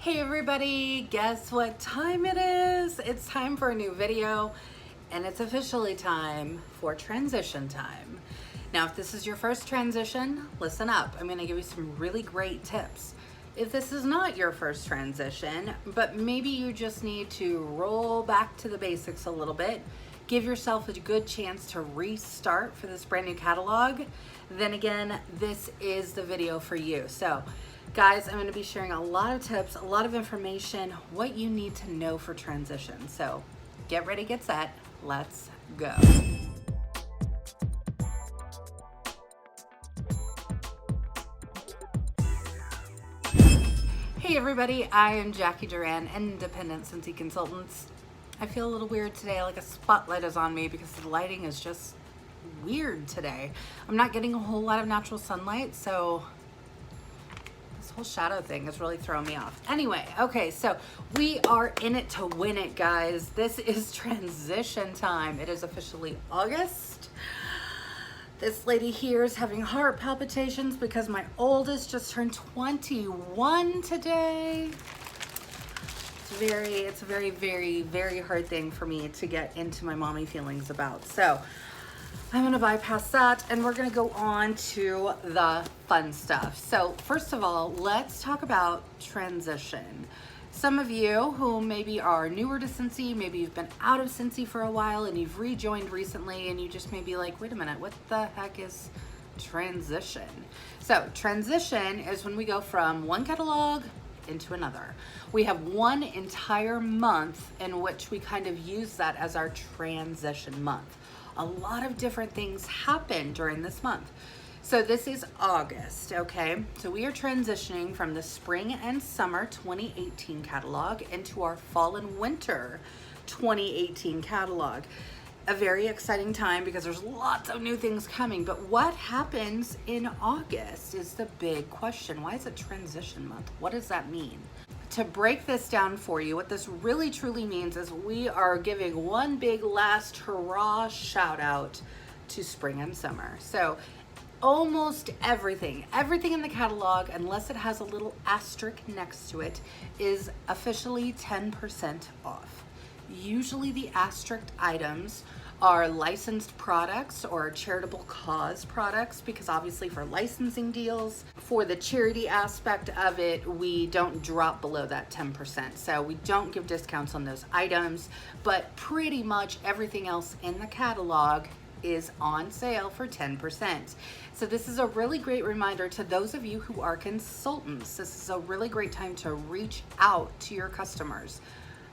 Hey everybody, guess what time it is? It's time for a new video, and it's officially time for transition time. Now, if this is your first transition, listen up. I'm gonna give you some really great tips. If this is not your first transition, but maybe you just need to roll back to the basics a little bit, give yourself a good chance to restart for this brand new catalog, then again, this is the video for you. So guys, I'm going to be sharing a lot of tips, a lot of information, what you need to know for transition. So get ready, get set, let's go. Hey everybody, I am Jacqui Duran, independent Scentsy consultants. I feel a little weird today, like a spotlight is on me because the lighting is just weird today. I'm not getting a whole lot of natural sunlight, so this whole shadow thing is really throwing me off. Anyway, okay, so we are in it to win it, guys. This is transition time. It is officially August. This lady here is having heart palpitations because my oldest just turned 21 today. It's a very hard thing for me to get into my mommy feelings about. So I'm gonna bypass that and we're gonna go on to the fun stuff. So first of all, let's talk about transition. Some of you who maybe are newer to Scentsy, maybe you've been out of Scentsy for a while and you've rejoined recently and you just may be like, wait a minute, what the heck is transition? So transition is when we go from one catalog into another. We have one entire month in which we kind of use that as our transition month. A lot of different things happen during this month. So this is August, okay? So we are transitioning from the spring and summer 2018 catalog into our fall and winter 2018 catalog. A very exciting time because there's lots of new things coming, but what happens in August is the big question. Why is it transition month? What does that mean? To break this down for you, what this really truly means is we are giving one big last hurrah shout out to spring and summer. So almost everything in the catalog, unless it has a little asterisk next to it, is officially 10% off. Usually the asterisk items are licensed products or charitable cause products, because obviously for licensing deals, for the charity aspect of it, we don't drop below that 10%. So we don't give discounts on those items, but pretty much everything else in the catalog is on sale for 10%. So this is a really great reminder to those of you who are consultants. This is a really great time to reach out to your customers.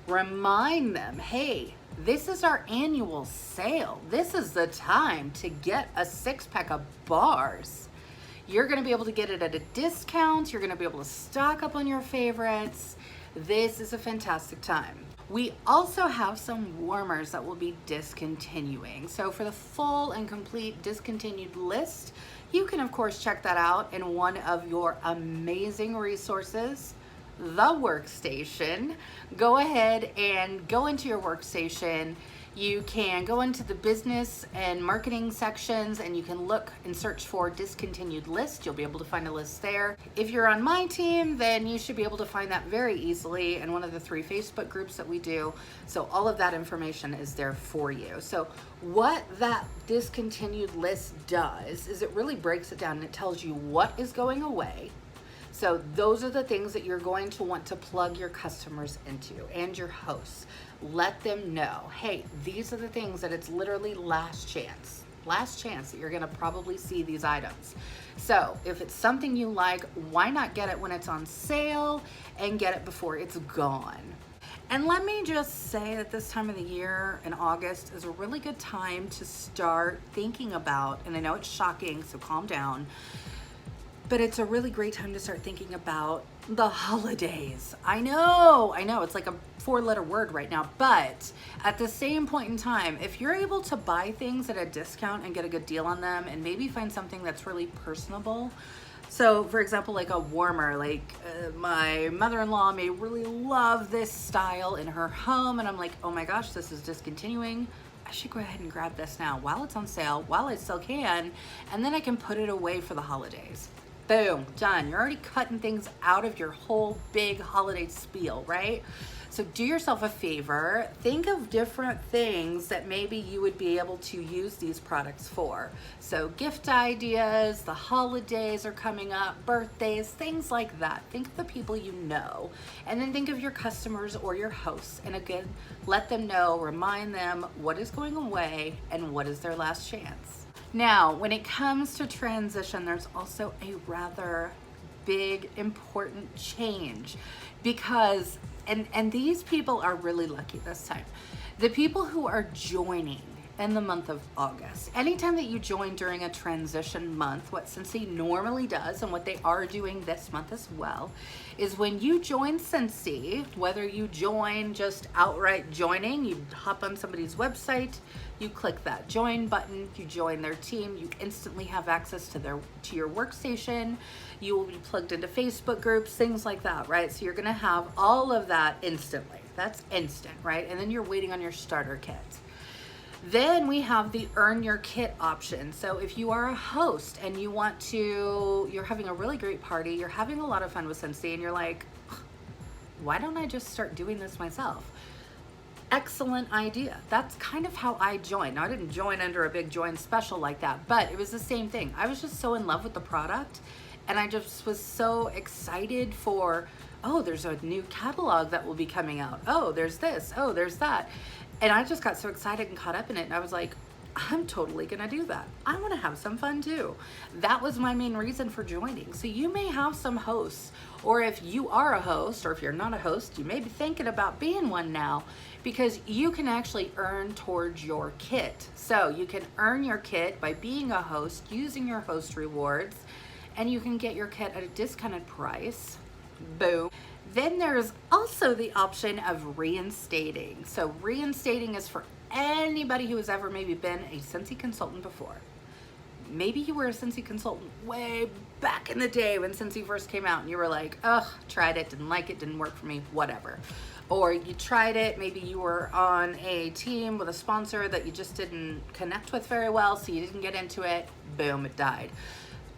Remind them, hey, this is our annual sale. This is the time to get a 6-pack of bars. You're gonna be able to get it at a discount. You're gonna be able to stock up on your favorites. This is a fantastic time. We also have some warmers that will be discontinuing. So for the full and complete discontinued list, you can of course check that out in one of your amazing resources, the workstation. Go ahead and go into your workstation. You can go into the business and marketing sections and you can look and search for discontinued list. You'll be able to find a list there. If you're on my team, then you should be able to find that very easily in one of the 3 Facebook groups that we do. So all of that information is there for you. So what that discontinued list does is it really breaks it down and it tells you what is going away. So those are the things that you're going to want to plug your customers into and your hosts. Let them know, hey, these are the things that it's literally last chance that you're gonna probably see these items. So if it's something you like, why not get it when it's on sale and get it before it's gone? And let me just say that this time of the year in August is a really good time to start thinking about, and I know it's shocking, so calm down, but it's a really great time to start thinking about the holidays. I know, it's like a 4-letter word right now, but at the same point in time, if you're able to buy things at a discount and get a good deal on them and maybe find something that's really personable. So for example, like a warmer, like my mother-in-law may really love this style in her home and I'm like, oh my gosh, this is discontinuing. I should go ahead and grab this now while it's on sale, while I still can, and then I can put it away for the holidays. Boom, done. You're already cutting things out of your whole big holiday spiel, right? So do yourself a favor, think of different things that maybe you would be able to use these products for. So gift ideas, the holidays are coming up, birthdays, things like that. Think of the people you know, and then think of your customers or your hosts. And again, let them know, remind them what is going away and what is their last chance. Now, when it comes to transition, there's also a rather big, important change because and these people are really lucky this time. The people who are joining in the month of August. Anytime that you join during a transition month, what Scentsy normally does, and what they are doing this month as well, is when you join Scentsy, whether you join just outright joining, you hop on somebody's website, you click that join button, you join their team, you instantly have access to your workstation, you will be plugged into Facebook groups, things like that, right? So you're gonna have all of that instantly. That's instant, right? And then you're waiting on your starter kit. Then we have the earn your kit option. So if you are a host and you want to, you're having a really great party, you're having a lot of fun with Scentsy, and you're like, why don't I just start doing this myself? Excellent idea. That's kind of how I joined. Now, I didn't join under a big join special like that, but it was the same thing. I was just so in love with the product, and I just was so excited for, oh, there's a new catalog that will be coming out. Oh, there's this. Oh, there's that. And I just got so excited and caught up in it. And I was like, I'm totally gonna do that. I wanna have some fun too. That was my main reason for joining. So you may have some hosts, or if you are a host, or if you're not a host, you may be thinking about being one now, because you can actually earn towards your kit. So you can earn your kit by being a host, using your host rewards, and you can get your kit at a discounted price. Boom. Then there's also the option of reinstating. So reinstating is for anybody who has ever maybe been a Scentsy consultant before. Maybe you were a Scentsy consultant way back in the day when Scentsy first came out and you were like, ugh, tried it, didn't like it, didn't work for me, whatever. Or you tried it, maybe you were on a team with a sponsor that you just didn't connect with very well, so you didn't get into it, boom, it died.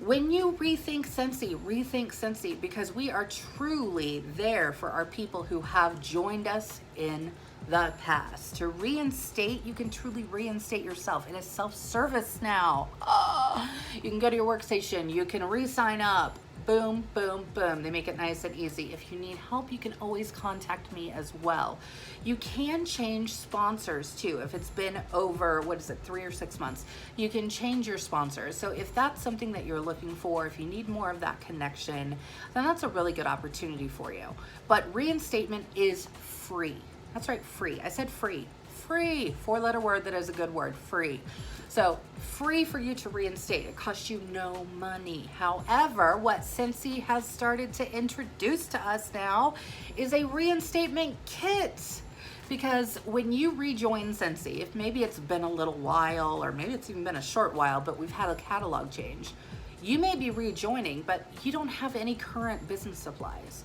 When you rethink Scentsy, because we are truly there for our people who have joined us in the past. To reinstate, you can truly reinstate yourself. It is self-service now. Oh, you can go to your workstation, you can re-sign up. Boom, boom, boom. They make it nice and easy. If you need help, you can always contact me as well. You can change sponsors too. If it's been over, 3 or 6 months, you can change your sponsors. So if that's something that you're looking for, if you need more of that connection, then that's a really good opportunity for you. But reinstatement is free. That's right, free. I said free. Free, 4-letter word that is a good word, free. So free for you to reinstate. It costs you no money. However, what Scentsy has started to introduce to us now is a reinstatement kit. Because when you rejoin Scentsy, if maybe it's been a little while, or maybe it's even been a short while, but we've had a catalog change, you may be rejoining, but you don't have any current business supplies.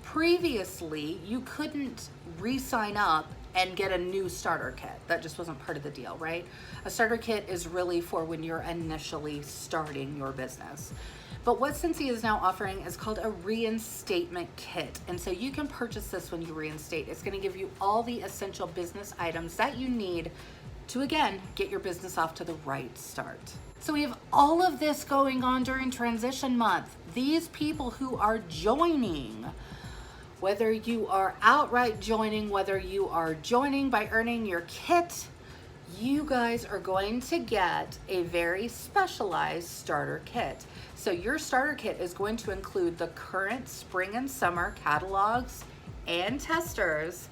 Previously, you couldn't re-sign up and get a new starter kit. That just wasn't part of the deal, right? A starter kit is really for when you're initially starting your business. But what Scentsy is now offering is called a reinstatement kit. And so you can purchase this when you reinstate. It's gonna give you all the essential business items that you need to, again, get your business off to the right start. So we have all of this going on during transition month. These people who are joining, whether you are outright joining, whether you are joining by earning your kit, you guys are going to get a very specialized starter kit. So your starter kit is going to include the current spring and summer catalogs and testers,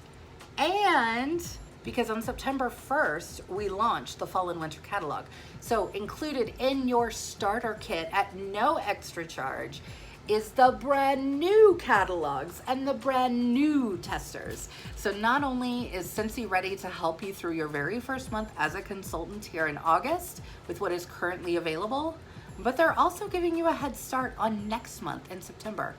and because on September 1st, we launched the fall and winter catalog. So included in your starter kit at no extra charge is the brand new catalogs and the brand new testers. So not only is Scentsy ready to help you through your very first month as a consultant here in August with what is currently available, but they're also giving you a head start on next month in September,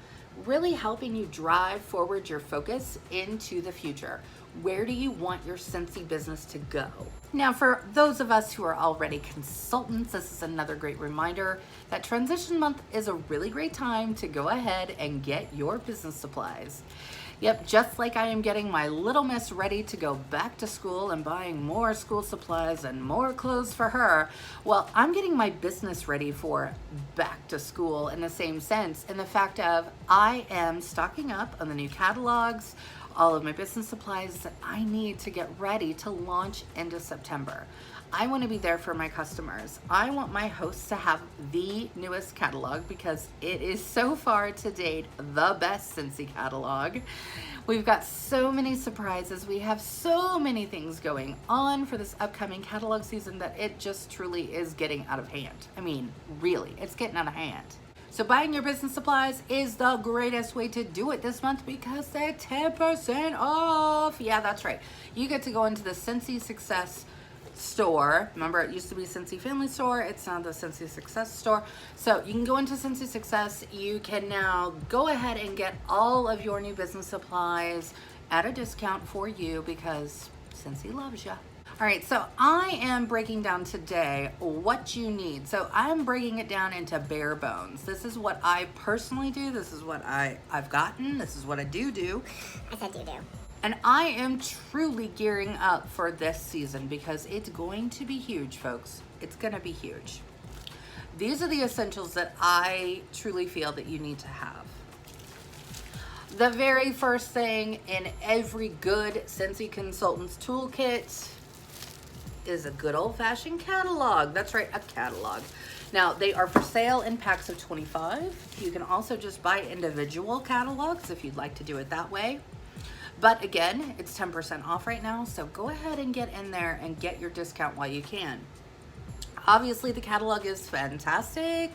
really helping you drive forward your focus into the future. Where do you want your Scentsy business to go? Now, for those of us who are already consultants, this is another great reminder that transition month is a really great time to go ahead and get your business supplies. Yep, just like I am getting my little miss ready to go back to school and buying more school supplies and more clothes for her, well, I'm getting my business ready for back to school in the same sense, in the fact of I am stocking up on the new catalogs, all of my business supplies that I need to get ready to launch into September. I want to be there for my customers. I want my hosts to have the newest catalog because it is so far to date the best Scentsy catalog. We've got so many surprises. We have so many things going on for this upcoming catalog season that it just truly is getting out of hand. I mean, really, it's getting out of hand. So buying your business supplies is the greatest way to do it this month because they're 10% off. Yeah, that's right. You get to go into the Scentsy Success store. Remember, it used to be Scentsy Family Store. It's now the Scentsy Success store. So you can go into Scentsy Success. You can now go ahead and get all of your new business supplies at a discount for you because Scentsy loves you. All right, so I am breaking down today what you need. So I'm breaking it down into bare bones. This is what I personally do. This is what I've gotten. This is what I do. I said do. And I am truly gearing up for this season because it's going to be huge, folks. It's going to be huge. These are the essentials that I truly feel that you need to have. The very first thing in every good Scentsy consultant's toolkit is a good old-fashioned catalog. That's right, a catalog. Now, they are for sale in packs of 25. You can also just buy individual catalogs if you'd like to do it that way. But again, it's 10% off right now, so go ahead and get in there and get your discount while you can. Obviously, the catalog is fantastic.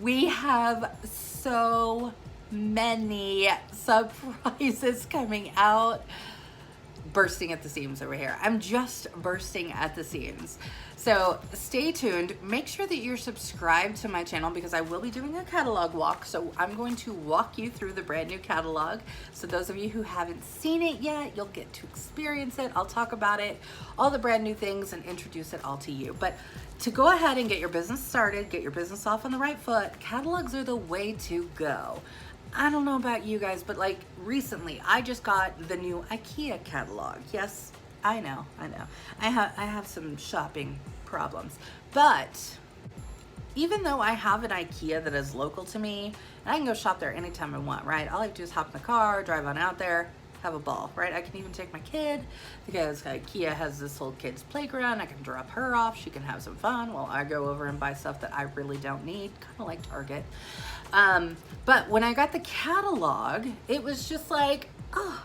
We have so many surprises coming out. Bursting at the seams over here. I'm just bursting at the seams. So stay tuned. Make sure that you're subscribed to my channel because I will be doing a catalog walk. So I'm going to walk you through the brand new catalog. So those of you who haven't seen it yet, you'll get to experience it. I'll talk about it, all the brand new things, and introduce it all to you. But to go ahead and get your business started, get your business off on the right foot, catalogs are the way to go. I don't know about you guys, but like recently I just got the new IKEA catalog. Yes, I know. I have some shopping problems, but even though I have an IKEA that is local to me and I can go shop there anytime I want, right? All I have to do is hop in the car, drive on out there, have a ball, right? I can even take my kid because IKEA has this whole kids playground. I can drop her off. She can have some fun while I go over and buy stuff that I really don't need, kind of like Target. But when I got the catalog, it was just like, oh,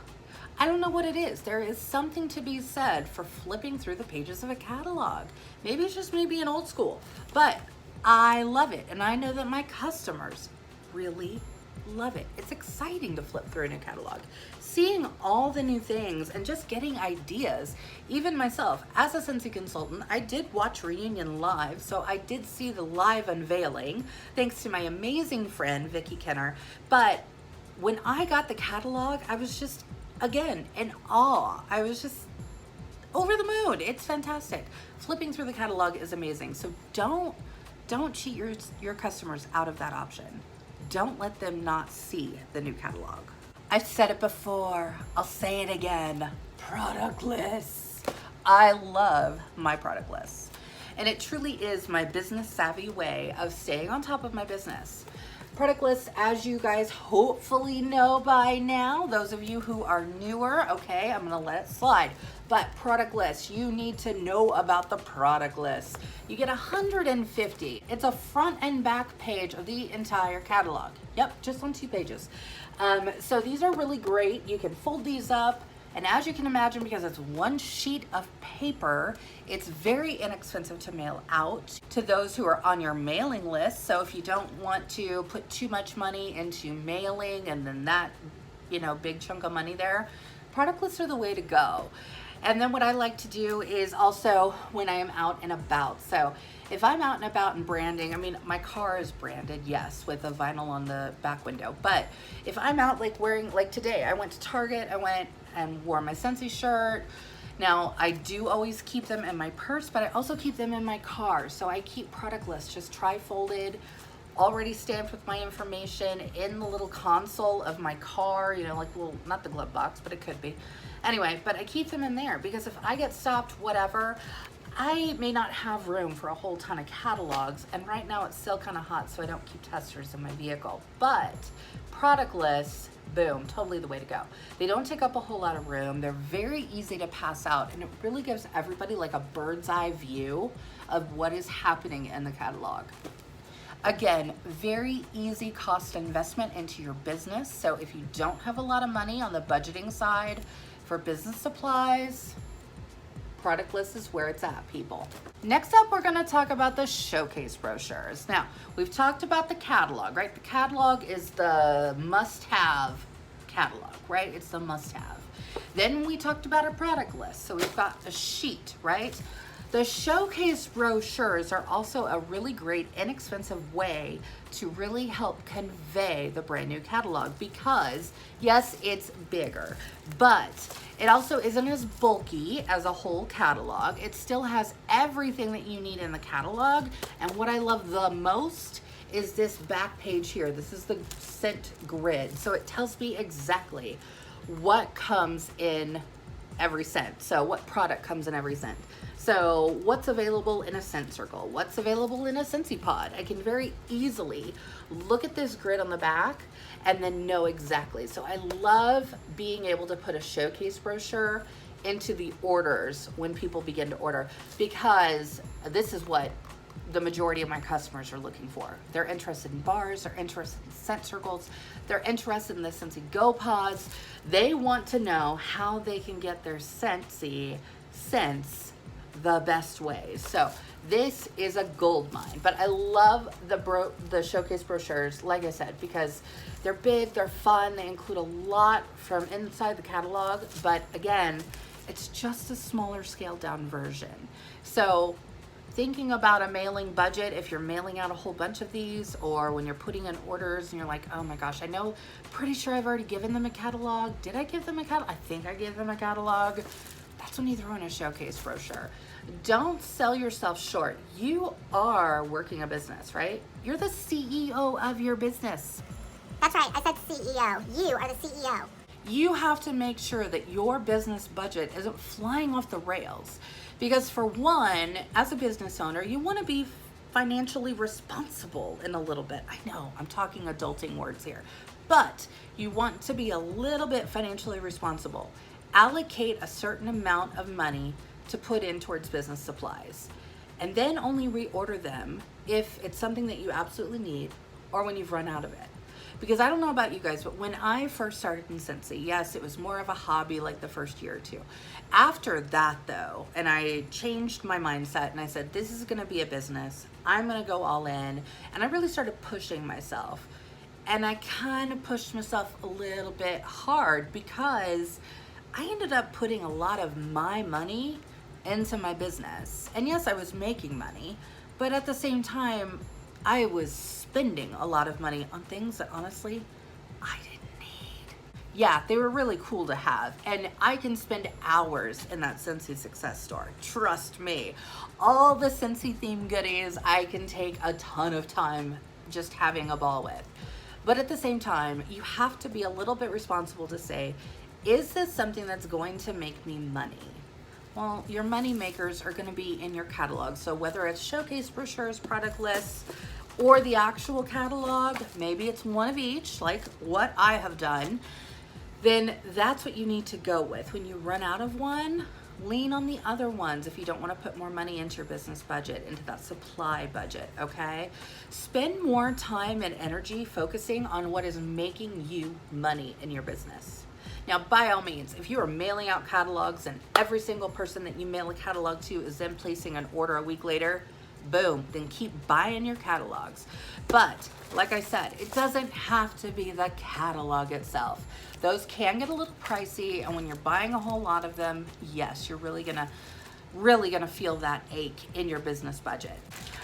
I don't know what it is. There is something to be said for flipping through the pages of a catalog. Maybe it's just me being old school, but I love it. And I know that my customers really love it. It's exciting to flip through a new catalog, seeing all the new things and just getting ideas. Even myself, as a Scentsy consultant, I did watch Reunion live, so I did see the live unveiling, thanks to my amazing friend, Vicki Kenner. But when I got the catalog, I was just, again, in awe. I was just over the moon. It's fantastic. Flipping through the catalog is amazing. So don't cheat your customers out of that option. Don't let them not see the new catalog. I've said it before, I'll say it again, product lists. I love my product lists. And it truly is my business savvy way of staying on top of my business. Product lists, as you guys hopefully know by now, those of you who are newer, okay, I'm gonna let it slide. But product lists, you need to know about the product list. You get 150. It's a front and back page of the entire catalog. Yep, just on 2 pages. So these are really great. You can fold these up. And as you can imagine, because it's 1 sheet of paper, it's very inexpensive to mail out to those who are on your mailing list. So if you don't want to put too much money into mailing and then that, big chunk of money there, product lists are the way to go. And then what I like to do is also when I am out and about. So if I'm out and about and branding, I mean, my car is branded, yes, with a vinyl on the back window. But if I'm out like wearing, like today, I went to Target, I went and wore my Scentsy shirt. Now, I do always keep them in my purse, but I also keep them in my car. So I keep product lists just tri-folded, already stamped with my information in the little console of my car, you know, like, well, not the glove box, but it could be. Anyway, but I keep them in there because if I get stopped, whatever, I may not have room for a whole ton of catalogs. And right now it's still kind of hot, so I don't keep testers in my vehicle. But product lists, boom, totally the way to go. They don't take up a whole lot of room. They're very easy to pass out, and it really gives everybody like a bird's eye view of what is happening in the catalog. Again, very easy cost investment into your business. So if you don't have a lot of money on the budgeting side for business supplies, product list is where it's at, people. Next up, we're gonna talk about the showcase brochures. Now, we've talked about the catalog, right? The catalog is the must-have catalog, right? It's the must-have. Then we talked about a product list. So we've got a sheet, right? The showcase brochures are also a really great, inexpensive way to really help convey the brand new catalog because, yes, it's bigger, but it also isn't as bulky as a whole catalog. It still has everything that you need in the catalog. And what I love the most is this back page here. This is the scent grid. So it tells me exactly what comes in every scent. So what product comes in every scent. So what's available in a scent circle? What's available in a Scentsy pod? I can very easily look at this grid on the back and then know exactly. So I love being able to put a showcase brochure into the orders when people begin to order, because this is what the majority of my customers are looking for. They're interested in bars, they're interested in scent circles, they're interested in the Scentsy Go pods. They want to know how they can get their Scentsy scents the best way. So this is a gold mine, but I love the showcase brochures, like I said, because they're big, they're fun, they include a lot from inside the catalog, but again, it's just a smaller scaled down version. So thinking about a mailing budget, if you're mailing out a whole bunch of these, or when you're putting in orders and you're like, oh my gosh, pretty sure I've already given them a catalog. Did I give them a catalog? I think I gave them a catalog. That's when you throw in a showcase brochure. Don't sell yourself short. You are working a business, right? You're the CEO of your business. That's right, I said CEO. You are the CEO. You have to make sure that your business budget isn't flying off the rails. Because for one, as a business owner, you want to be financially responsible in a little bit. I know, I'm talking adulting words here. But you want to be a little bit financially responsible. Allocate a certain amount of money to put in towards business supplies, and then only reorder them if it's something that you absolutely need or when you've run out of it. Because I don't know about you guys, but when I first started in Scentsy, yes, it was more of a hobby like the first year or two. After that though, and I changed my mindset and I said, this is gonna be a business. I'm gonna go all in. And I really started pushing myself. And I kind of pushed myself a little bit hard because I ended up putting a lot of my money into my business. And yes, I was making money, but at the same time, I was spending a lot of money on things that honestly, I didn't need. Yeah, they were really cool to have. And I can spend hours in that Scentsy Success store. Trust me. All the Scentsy theme goodies, I can take a ton of time just having a ball with. But at the same time, you have to be a little bit responsible to say, is this something that's going to make me money? Well, your money makers are going to be in your catalog. So whether it's showcase brochures, product lists, or the actual catalog, maybe it's one of each, like what I have done, then that's what you need to go with. When you run out of one, lean on the other ones if you don't want to put more money into your business budget, into that supply budget, okay? Spend more time and energy focusing on what is making you money in your business. Now, by all means, if you are mailing out catalogs and every single person that you mail a catalog to is then placing an order a week later, boom, then keep buying your catalogs. But like I said, it doesn't have to be the catalog itself. Those can get a little pricey, and when you're buying a whole lot of them, yes, you're really gonna feel that ache in your business budget.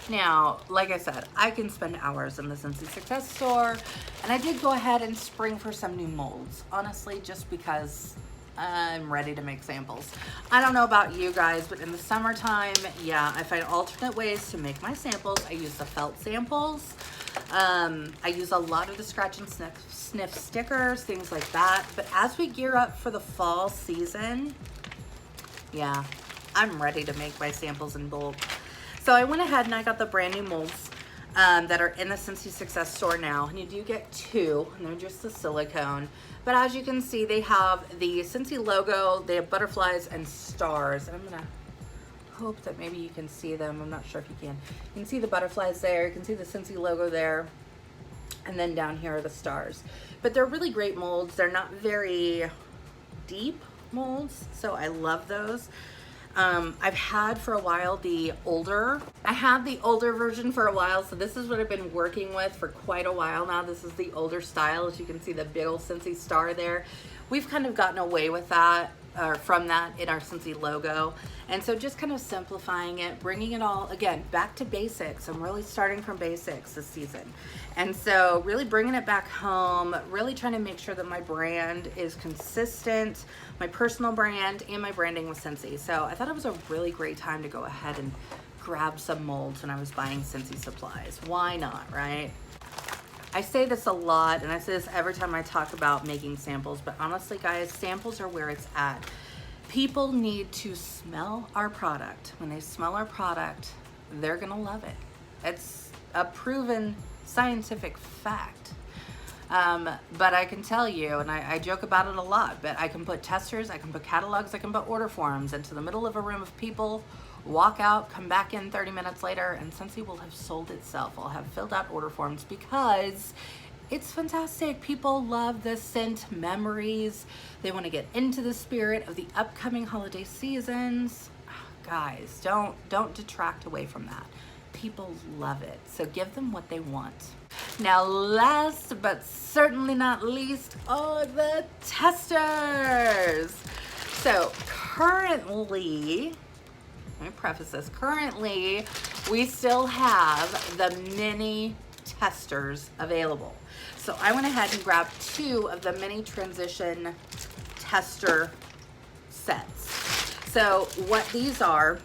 Now, like I said, I can spend hours in the Scentsy Success store, and I did go ahead and spring for some new molds, honestly, just because I'm ready to make samples. I don't know about you guys, but in the summertime, yeah, I find alternate ways to make my samples. I use the felt samples. I use a lot of the scratch and sniff stickers, things like that. But as we gear up for the fall season, yeah, I'm ready to make my samples in bulk. So I went ahead and I got the brand new molds that are in the Scentsy Success store now. And you do get 2, and they're just the silicone. But as you can see, they have the Scentsy logo, they have butterflies and stars. And I'm gonna hope that maybe you can see them. I'm not sure if you can. You can see the butterflies there, you can see the Scentsy logo there, and then down here are the stars. But they're really great molds. They're not very deep molds, so I love those. I've had for a while I had the older version for a while, so this is what I've been working with for quite a while now. This is the older style. As you can see, the big old Scentsy star there. We've kind of gotten away with that, or from that, in our Scentsy logo. And so just kind of simplifying it, bringing it all, again, back to basics. I'm really starting from basics this season. And so really bringing it back home, really trying to make sure that my brand is consistent, my personal brand and my branding with Scentsy. So I thought it was a really great time to go ahead and grab some molds when I was buying Scentsy supplies. Why not, right? I say this a lot, and I say this every time I talk about making samples, but honestly, guys, samples are where it's at. People need to smell our product. When they smell our product, they're gonna love it. It's a proven scientific fact. But I can tell you, and I joke about it a lot, but I can put testers, I can put catalogs, I can put order forms into the middle of a room of people, walk out, come back in 30 minutes later, and Scentsy will have sold itself. I'll have filled out order forms because it's fantastic. People love the scent memories. They want to get into the spirit of the upcoming holiday seasons. Guys, don't detract away from that. People love it. So give them what they want. Now, last but certainly not least are the testers. So currently, let me preface this. Currently, we still have the mini testers available. So I went ahead and grabbed 2 of the mini transition tester sets. So what these are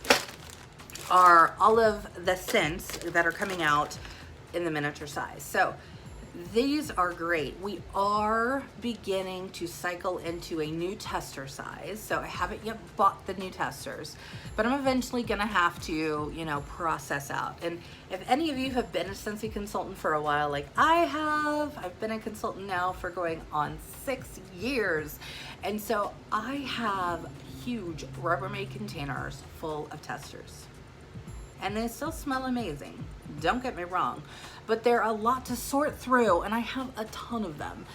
all of the scents that are coming out in the miniature size. So these are great. We are beginning to cycle into a new tester size. So I haven't yet bought the new testers, but I'm eventually gonna have to, process out. And if any of you have been a Scentsy consultant for a while, like I have, I've been a consultant now for going on 6 years. And so I have huge Rubbermaid containers full of testers. And they still smell amazing. Don't get me wrong, but they're a lot to sort through, and I have a ton of them.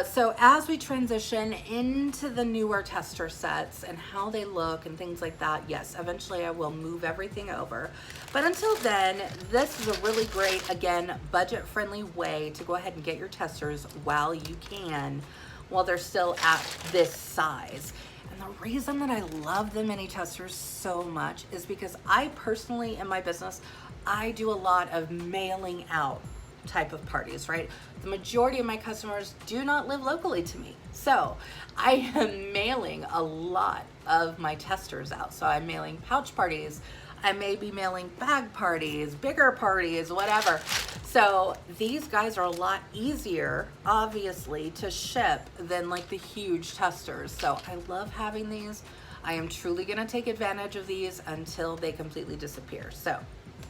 So as we transition into the newer tester sets and how they look and things like that, yes, eventually I will move everything over. But until then, this is a really great, again, budget-friendly way to go ahead and get your testers while you can, while they're still at this size. And the reason that I love the mini testers so much is because I personally, in my business, I do a lot of mailing out type of parties, right? The majority of my customers do not live locally to me. So I am mailing a lot of my testers out. So I'm mailing pouch parties. I may be mailing bag parties, bigger parties, whatever. So these guys are a lot easier, obviously, to ship than like the huge testers. So I love having these. I am truly gonna take advantage of these until they completely disappear. So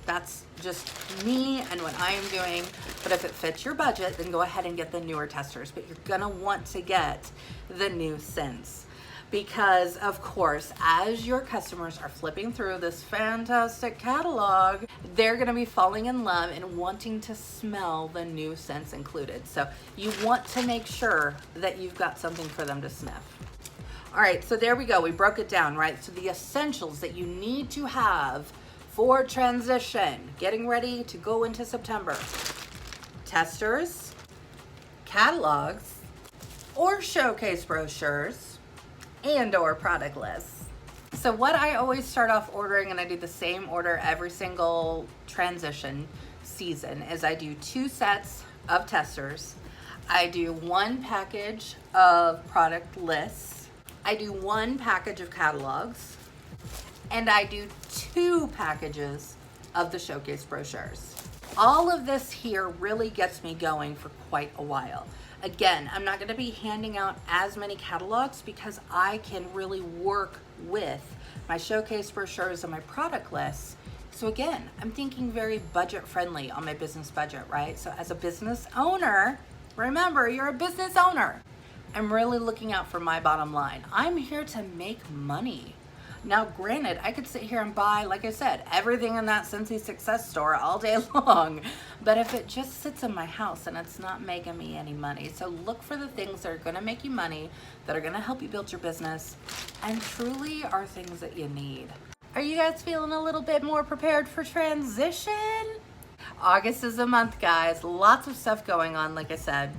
that's just me and what I am doing. But if it fits your budget, then go ahead and get the newer testers. But you're gonna want to get the new scents. Because of course, as your customers are flipping through this fantastic catalog, they're gonna be falling in love and wanting to smell the new scents included. So you want to make sure that you've got something for them to sniff. All right, so there we go. We broke it down, right? So the essentials that you need to have for transition, getting ready to go into September: testers, catalogs, or showcase brochures, and/or product lists. So what I always start off ordering, and I do the same order every single transition season, is I do 2 sets of testers. I do 1 package of product lists. I do 1 package of catalogs, and I do 2 packages of the showcase brochures. All of this here really gets me going for quite a while. Again, I'm not going to be handing out as many catalogs because I can really work with my showcase brochures and my product lists. So again, I'm thinking very budget friendly on my business budget, right? So as a business owner, remember, you're a business owner. I'm really looking out for my bottom line. I'm here to make money. Now, granted, I could sit here and buy, like I said, everything in that Scentsy Success store all day long, but if it just sits in my house and it's not making me any money. So look for the things that are gonna make you money, that are gonna help you build your business, and truly are things that you need. Are you guys feeling a little bit more prepared for transition? August is a month, guys. Lots of stuff going on, like I said.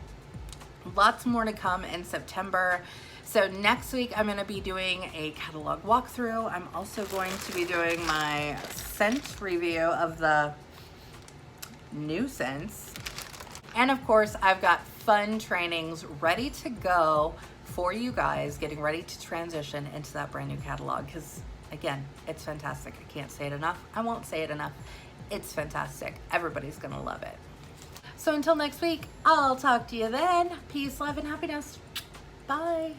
Lots more to come in September. So next week I'm going to be doing a catalog walkthrough. I'm also going to be doing my scent review of the new scents. And of course, I've got fun trainings ready to go for you guys, getting ready to transition into that brand new catalog. Because again, it's fantastic. I can't say it enough. I won't say it enough. It's fantastic. Everybody's going to love it. So until next week, I'll talk to you then. Peace, love, and happiness. Bye.